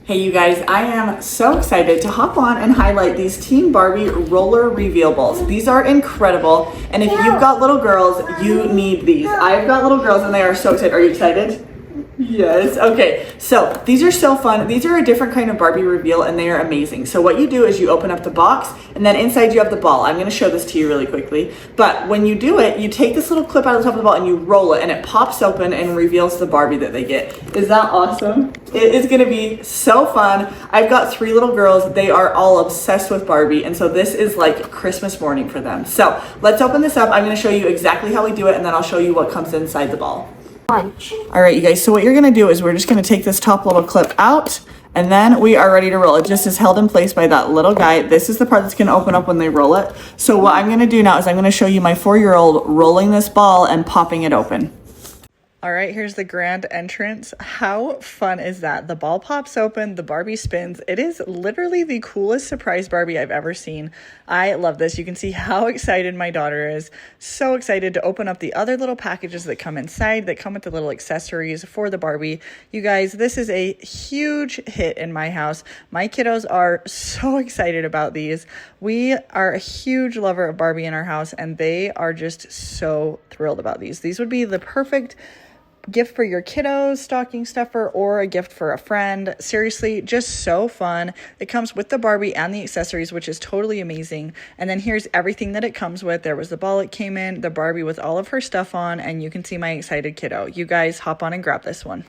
Hey you guys, I am so excited to hop on and highlight these Teen Barbie roller revealables. These are incredible, and if you've got little girls, you need these. I've got little girls and they are so excited. Are you excited? Yes. Okay, so these are so fun. These are a different kind of Barbie reveal and they are amazing. So what you do is you open up the box and then inside you have the ball. I'm going to show this to you really quickly. But when you do it, you take this little clip out of the top of the ball and you roll it and it pops open and reveals the Barbie that they get. Is that awesome? It is going to be so fun. I've got 3 little girls. They are all obsessed with Barbie. And so this is like Christmas morning for them. So let's open this up. I'm going to show you exactly how we do it and then I'll show you what comes inside the ball. All right, you guys, so what you're gonna do is we're just gonna take this top little clip out and then we are ready to roll. It just is held in place by that little guy. This is the part that's gonna open up when they roll it. So what I'm gonna do now is I'm gonna show you my 4-year-old rolling this ball and popping it open. All right, here's the grand entrance. How fun is that? The ball pops open, the Barbie spins. It is literally the coolest surprise Barbie I've ever seen. I love this. You can see how excited my daughter is. So excited to open up the other little packages that come inside, that come with the little accessories for the Barbie. You guys, this is a huge hit in my house. My kiddos are so excited about these. We are a huge lover of Barbie in our house, and they are just so thrilled about these. These would be the perfect gift for your kiddos, stocking stuffer, or a gift for a friend. Seriously, just so fun. It comes with the Barbie and the accessories, which is totally amazing. And then here's everything that it comes with. There was the ball it came in, the Barbie with all of her stuff on, and you can see my excited kiddo. You guys hop on and grab this one.